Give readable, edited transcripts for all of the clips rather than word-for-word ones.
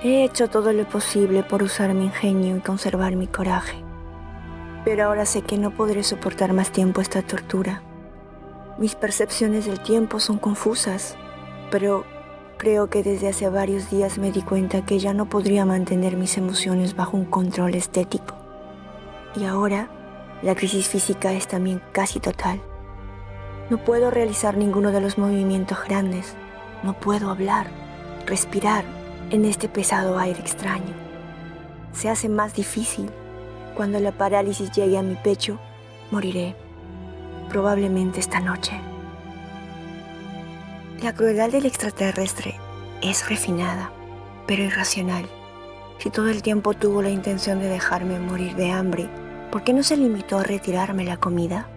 He hecho todo lo posible por usar mi ingenio y conservar mi coraje. Pero ahora sé que no podré soportar más tiempo esta tortura. Mis percepciones del tiempo son confusas, pero creo que desde hace varios días me di cuenta que ya no podría mantener mis emociones bajo un control estético. Y ahora, la crisis física es también casi total. No puedo realizar ninguno de los movimientos grandes. No puedo hablar, respirar en este pesado aire extraño. Se hace más difícil. Cuando la parálisis llegue a mi pecho, moriré. Probablemente esta noche. La crueldad del extraterrestre es refinada, pero irracional. Si todo el tiempo tuvo la intención de dejarme morir de hambre, ¿por qué no se limitó a retirarme la comida?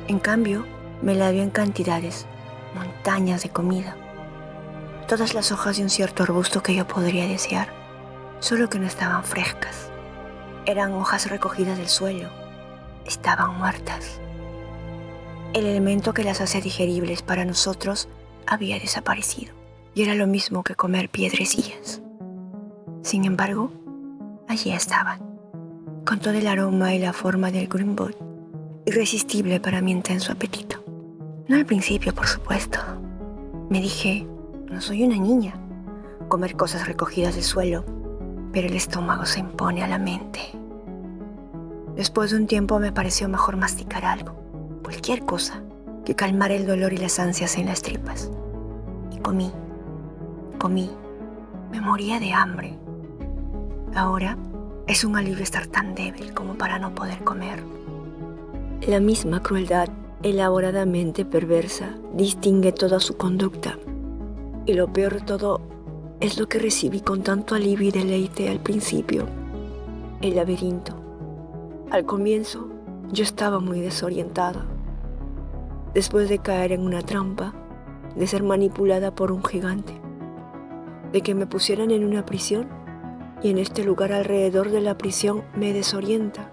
En cambio, me la dio en cantidades, montañas de comida. Todas las hojas de un cierto arbusto que yo podría desear, solo que no estaban frescas. Eran hojas recogidas del suelo, estaban muertas. El elemento que las hace digeribles para nosotros había desaparecido, y era lo mismo que comer piedrecillas. Sin embargo, allí estaban, con todo el aroma y la forma del greenwood, irresistible para mi intenso apetito. No al principio, por supuesto. Me dije, no soy una niña. Comer cosas recogidas del suelo, pero el estómago se impone a la mente. Después de un tiempo me pareció mejor masticar algo, cualquier cosa, que calmar el dolor y las ansias en las tripas. Y comí. Me moría de hambre. Ahora es un alivio estar tan débil como para no poder comer. La misma crueldad, elaboradamente perversa, distingue toda su conducta. Y lo peor de todo es lo que recibí con tanto alivio y deleite al principio: el laberinto. Al comienzo, yo estaba muy desorientada. Después de caer en una trampa, de ser manipulada por un gigante, de que me pusieran en una prisión, y en este lugar alrededor de la prisión me desorienta.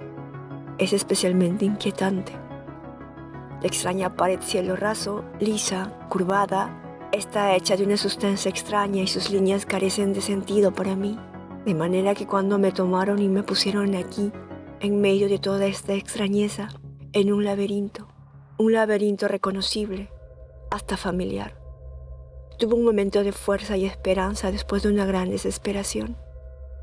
Es especialmente inquietante. La extraña pared cielo raso, lisa, curvada, está hecha de una sustancia extraña y sus líneas carecen de sentido para mí, de manera que cuando me tomaron y me pusieron aquí, en medio de toda esta extrañeza, en un laberinto reconocible, hasta familiar. Tuve un momento de fuerza y esperanza después de una gran desesperación,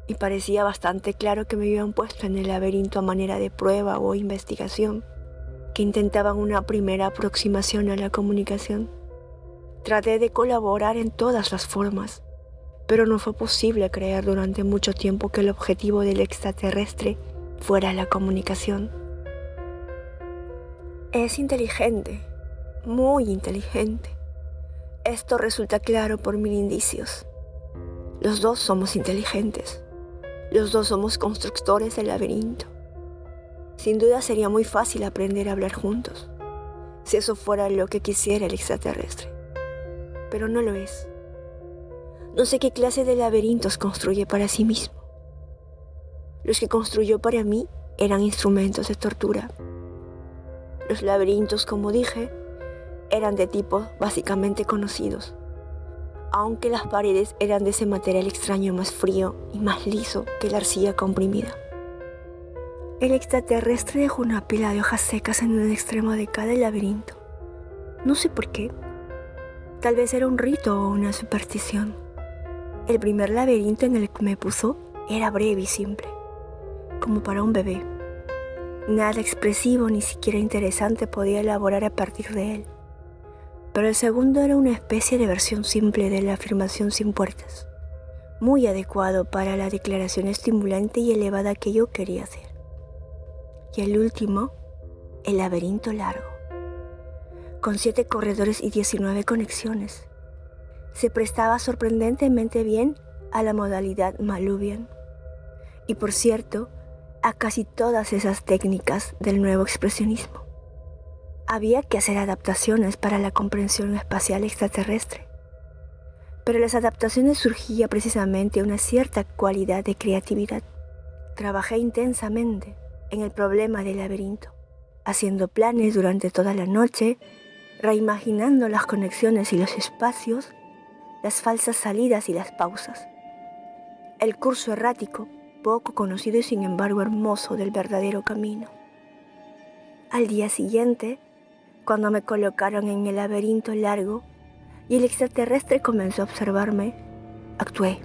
y parecía bastante claro que me habían puesto en el laberinto a manera de prueba o investigación, que intentaban una primera aproximación a la comunicación. Traté de colaborar en todas las formas, pero no fue posible creer durante mucho tiempo que el objetivo del extraterrestre fuera la comunicación. Es inteligente, muy inteligente. Esto resulta claro por 1000 indicios. Los dos somos inteligentes. Los dos somos constructores del laberinto. Sin duda sería muy fácil aprender a hablar juntos, si eso fuera lo que quisiera el extraterrestre. Pero no lo es. No sé qué clase de laberintos construye para sí mismo. Los que construyó para mí eran instrumentos de tortura. Los laberintos, como dije, eran de tipos básicamente conocidos, aunque las paredes eran de ese material extraño más frío y más liso que la arcilla comprimida. El extraterrestre dejó una pila de hojas secas en un extremo de cada laberinto. No sé por qué. Tal vez era un rito o una superstición. El primer laberinto en el que me puso era breve y simple, como para un bebé. Nada expresivo ni siquiera interesante podía elaborar a partir de él. Pero el segundo era una especie de versión simple de la afirmación sin puertas, muy adecuado para la declaración estimulante y elevada que yo quería hacer. Y el último, el laberinto largo, con 7 corredores y 19 conexiones. Se prestaba sorprendentemente bien a la modalidad Malhuvian. Y por cierto, a casi todas esas técnicas del nuevo expresionismo. Había que hacer adaptaciones para la comprensión espacial extraterrestre. Pero las adaptaciones surgían precisamente de una cierta cualidad de creatividad. Trabajé intensamente en el problema del laberinto, haciendo planes durante toda la noche, reimaginando las conexiones y los espacios, las falsas salidas y las pausas. el curso errático, poco conocido y sin embargo hermoso del verdadero camino. Al día siguiente, cuando me colocaron en el laberinto largo y el extraterrestre comenzó a observarme, actué,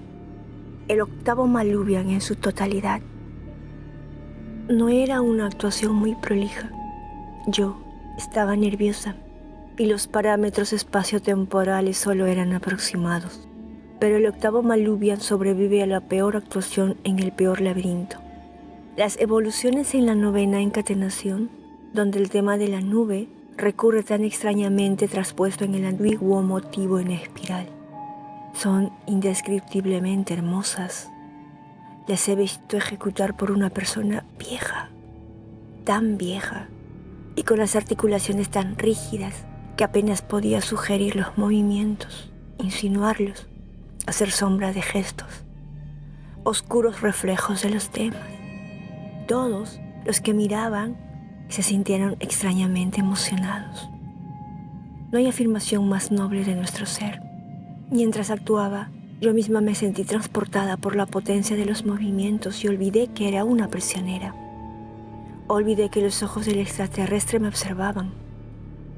el octavo Malubian en su totalidad. No era una actuación muy prolija. Yo estaba nerviosa y los parámetros espaciotemporales solo eran aproximados. Pero el octavo Malubian sobrevive a la peor actuación en el peor laberinto. Las evoluciones en la novena encatenación, donde el tema de la nube recurre tan extrañamente traspuesto en el ambiguo motivo en espiral, son indescriptiblemente hermosas. Las he visto ejecutar por una persona vieja, tan vieja, y con las articulaciones tan rígidas que apenas podía sugerir los movimientos, insinuarlos, hacer sombra de gestos, oscuros reflejos de los temas. Todos los que miraban se sintieron extrañamente emocionados. No hay afirmación más noble de nuestro ser. Mientras actuaba, yo misma me sentí transportada por la potencia de los movimientos y olvidé que era una prisionera. Olvidé que los ojos del extraterrestre me observaban.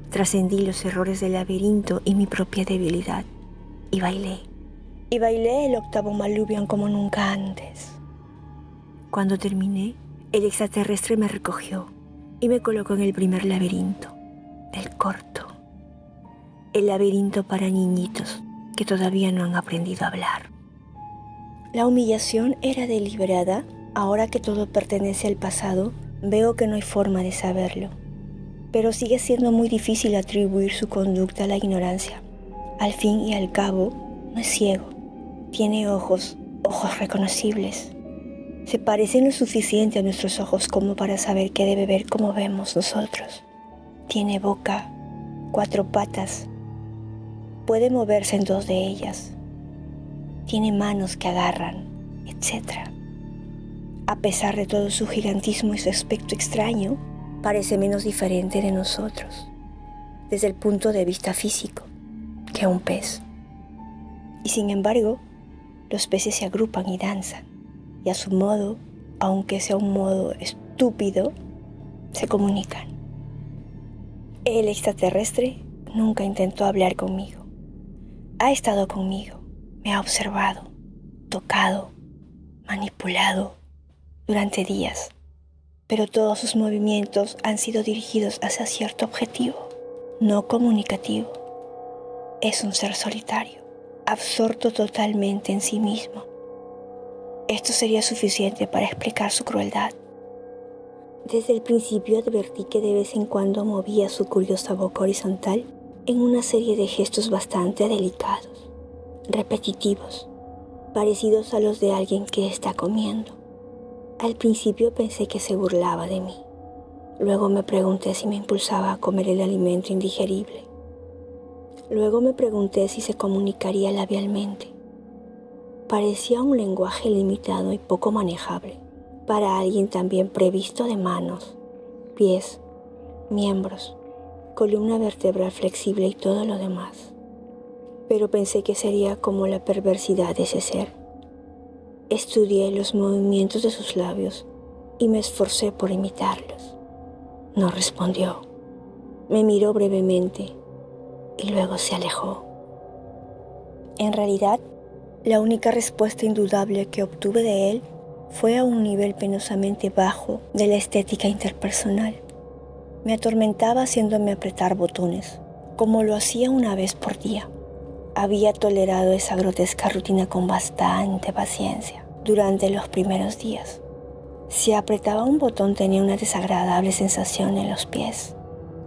Trascendí los errores del laberinto y mi propia debilidad y bailé. Y bailé el octavo Malubian como nunca antes. Cuando terminé, el extraterrestre me recogió y me colocó en el primer laberinto, el corto. El laberinto para niñitos que todavía no han aprendido a hablar. La humillación era deliberada. Ahora que todo pertenece al pasado, veo que no hay forma de saberlo. Pero sigue siendo muy difícil atribuir su conducta a la ignorancia. Al fin y al cabo, no es ciego. Tiene ojos reconocibles. Se parecen lo suficiente a nuestros ojos como para saber que debe ver como vemos nosotros. Tiene boca, 4 patas. Puede moverse en 2 de ellas. Tiene manos que agarran, etc. A pesar de todo su gigantismo y su aspecto extraño, parece menos diferente de nosotros, desde el punto de vista físico, que un pez. Y sin embargo, los peces se agrupan y danzan, y a su modo, aunque sea un modo estúpido, se comunican. El extraterrestre nunca intentó hablar conmigo. Ha estado conmigo, me ha observado, tocado, manipulado durante días, pero todos sus movimientos han sido dirigidos hacia cierto objetivo, no comunicativo. Es un ser solitario, absorto totalmente en sí mismo. Esto sería suficiente para explicar su crueldad. Desde el principio advertí que de vez en cuando movía su curiosa boca horizontal en una serie de gestos bastante delicados, repetitivos, parecidos a los de alguien que está comiendo. Al principio pensé que se burlaba de mí. Luego me pregunté si me impulsaba a comer el alimento indigerible. Luego me pregunté si se comunicaría labialmente. Parecía un lenguaje limitado y poco manejable para alguien tan bien previsto de manos, pies, miembros, columna vertebral flexible y todo lo demás. Pero pensé que sería como la perversidad de ese ser. Estudié los movimientos de sus labios y me esforcé por imitarlos. No respondió. Me miró brevemente y luego se alejó. En realidad, la única respuesta indudable que obtuve de él fue a un nivel penosamente bajo de la estética interpersonal. Me atormentaba haciéndome apretar botones, como lo hacía una vez por día. Había tolerado esa grotesca rutina con bastante paciencia durante los primeros días. Si apretaba un botón tenía una desagradable sensación en los pies.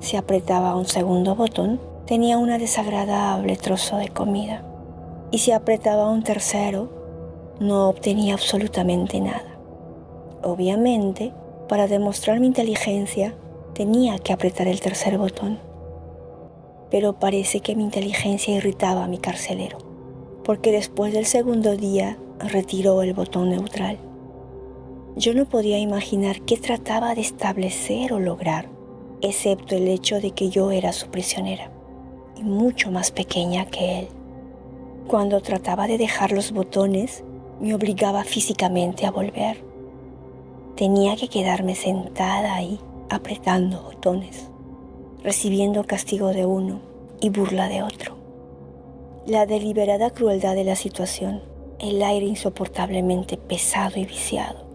Si apretaba un segundo botón tenía un desagradable trozo de comida. Y si apretaba un tercero, no obtenía absolutamente nada. Obviamente, para demostrar mi inteligencia, tenía que apretar el tercer botón. Pero parece que mi inteligencia irritaba a mi carcelero, porque después del segundo día retiró el botón neutral. Yo no podía imaginar qué trataba de establecer o lograr, excepto el hecho de que yo era su prisionera, y mucho más pequeña que él. Cuando trataba de dejar los botones, me obligaba físicamente a volver. Tenía que quedarme sentada ahí, apretando botones, recibiendo castigo de uno y burla de otro. La deliberada crueldad de la situación, el aire insoportablemente pesado y viciado,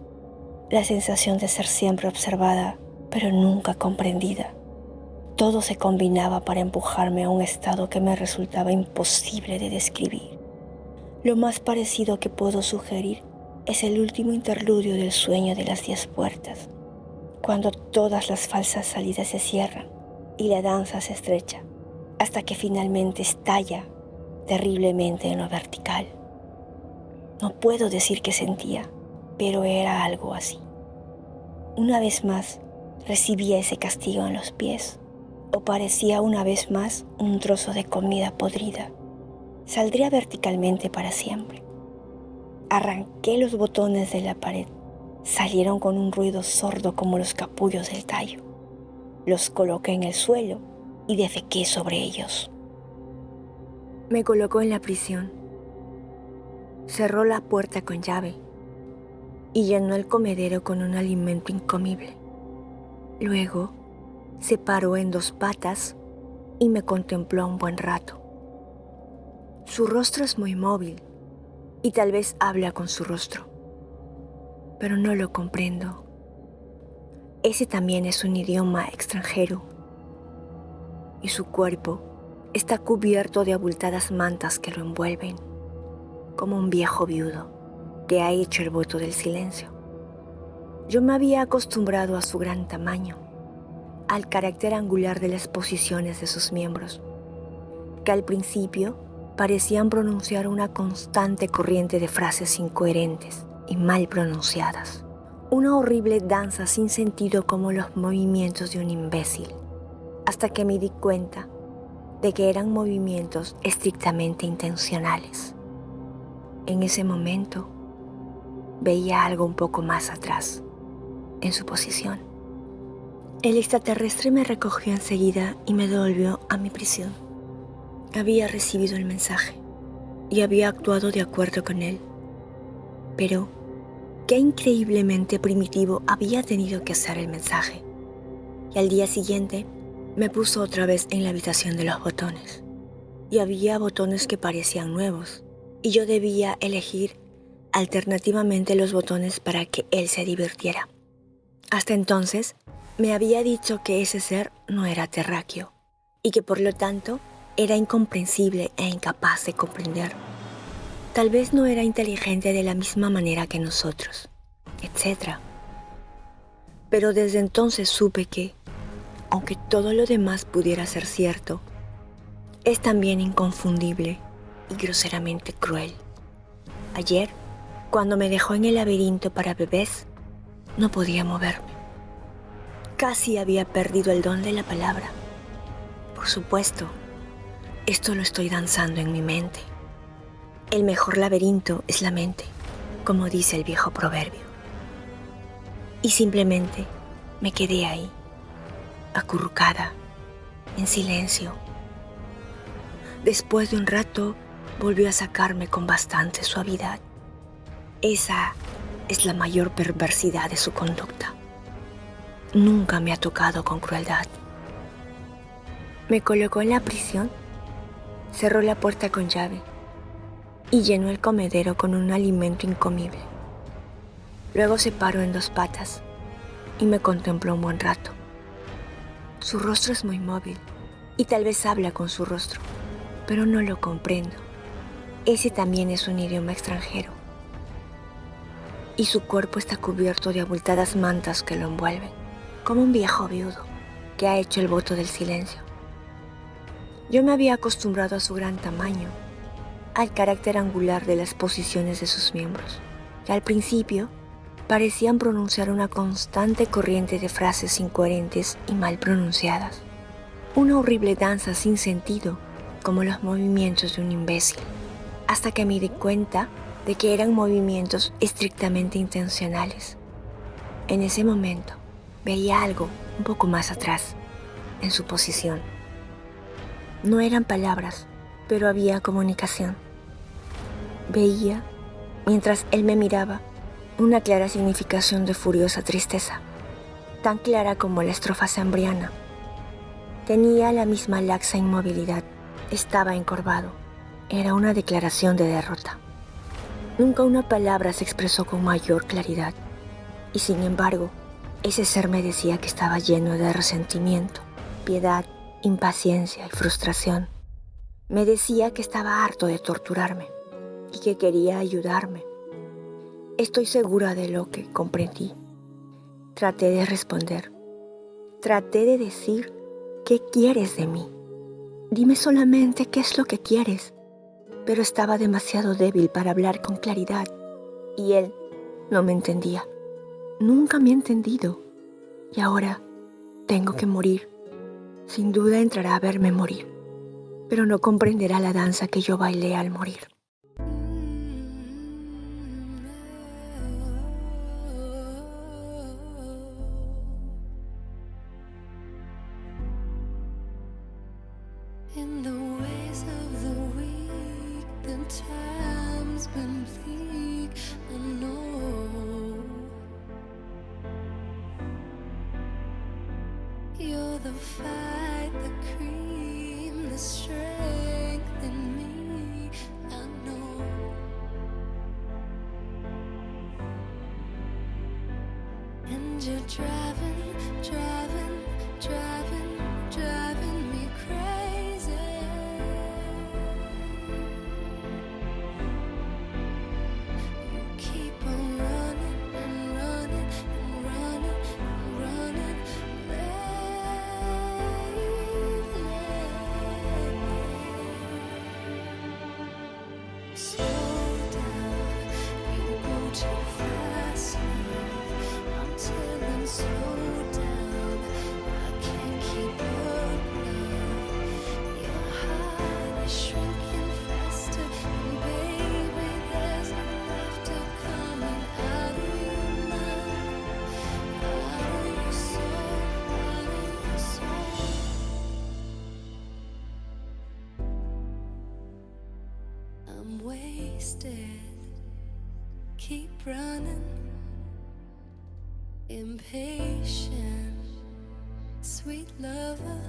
la sensación de ser siempre observada, pero nunca comprendida. Todo se combinaba para empujarme a un estado que me resultaba imposible de describir. Lo más parecido que puedo sugerir es el último interludio del sueño de las 10 puertas, cuando todas las falsas salidas se cierran y la danza se estrecha, hasta que finalmente estalla terriblemente en lo vertical. No puedo decir qué sentía, pero era algo así. Una vez más recibía ese castigo en los pies, o parecía una vez más un trozo de comida podrida. Saldría verticalmente para siempre. Arranqué los botones de la pared. Salieron con un ruido sordo como los capullos del tallo. Los coloqué en el suelo y defequé sobre ellos. Me colocó en la prisión. Cerró la puerta con llave y llenó el comedero con un alimento incomible. Luego se paró en 2 patas y me contempló un buen rato. Su rostro es muy móvil y tal vez habla con su rostro, pero no lo comprendo. Ese también es un idioma extranjero y su cuerpo está cubierto de abultadas mantas que lo envuelven, como un viejo viudo que ha hecho el voto del silencio. Yo me había acostumbrado a su gran tamaño, al carácter angular de las posiciones de sus miembros, que al principio parecían pronunciar una constante corriente de frases incoherentes y mal pronunciadas. Una horrible danza sin sentido como los movimientos de un imbécil, hasta que me di cuenta de que eran movimientos estrictamente intencionales. En ese momento veía algo un poco más atrás, en su posición. El extraterrestre me recogió enseguida y me devolvió a mi prisión. Había recibido el mensaje y había actuado de acuerdo con él. Pero, qué increíblemente primitivo había tenido que ser el mensaje. Y al día siguiente me puso otra vez en la habitación de los botones. Y había botones que parecían nuevos, y yo debía elegir alternativamente los botones para que él se divirtiera. Hasta entonces me había dicho que ese ser no era terráqueo y que por lo tanto era incomprensible e incapaz de comprender. Tal vez no era inteligente de la misma manera que nosotros, etc. Pero desde entonces supe que, aunque todo lo demás pudiera ser cierto, es también inconfundible y groseramente cruel. Ayer, cuando me dejó en el laberinto para bebés, no podía moverme. Casi había perdido el don de la palabra. Por supuesto, esto lo estoy danzando en mi mente. El mejor laberinto es la mente, como dice el viejo proverbio. Y simplemente me quedé ahí, acurrucada, en silencio. Después de un rato, volvió a sacarme con bastante suavidad. Esa es la mayor perversidad de su conducta. Nunca me ha tocado con crueldad. Me colocó en la prisión, cerró la puerta con llave y llenó el comedero con un alimento incomible. Luego se paró en 2 patas y me contempló un buen rato. Su rostro es muy móvil y tal vez habla con su rostro, pero no lo comprendo. Ese también es un idioma extranjero. Y su cuerpo está cubierto de abultadas mantas que lo envuelven, como un viejo viudo que ha hecho el voto del silencio. Yo me había acostumbrado a su gran tamaño, al carácter angular de las posiciones de sus miembros, que al principio parecían pronunciar una constante corriente de frases incoherentes y mal pronunciadas. Una horrible danza sin sentido, como los movimientos de un imbécil, hasta que me di cuenta de que eran movimientos estrictamente intencionales. En ese momento veía algo un poco más atrás, en su posición. No eran palabras, pero había comunicación. Veía mientras él me miraba, una clara significación de furiosa tristeza, tan clara como la estrofa zambriana. Tenía la misma laxa inmovilidad, estaba encorvado, era una declaración de derrota. Nunca una palabra se expresó con mayor claridad, y sin embargo, ese ser me decía que estaba lleno de resentimiento, piedad, impaciencia y frustración. Me decía que estaba harto de torturarme y que quería ayudarme. Estoy segura de lo que comprendí. Traté de responder. Traté de decir, ¿qué quieres de mí? Dime solamente qué es lo que quieres. Pero estaba demasiado débil para hablar con claridad y él no me entendía. Nunca me ha entendido. Y ahora tengo que morir. Sin duda entrará a verme morir, pero no comprenderá la danza que yo bailé al morir. In the ways of the weak, the time's been bleak, I know. You're the fight, the cream, the strength in me, I know. And you're driving, driving, driving, driving me crazy. You keep on running and running and running and running lately. Slow down, you go too fast. I'm telling, slow down, I can't keep up now. Your heart is shrinking faster, and baby, there's no laughter coming out of your mouth, out of your soul, out of your soul. I'm wasted, keep running. Impatient, sweet lover.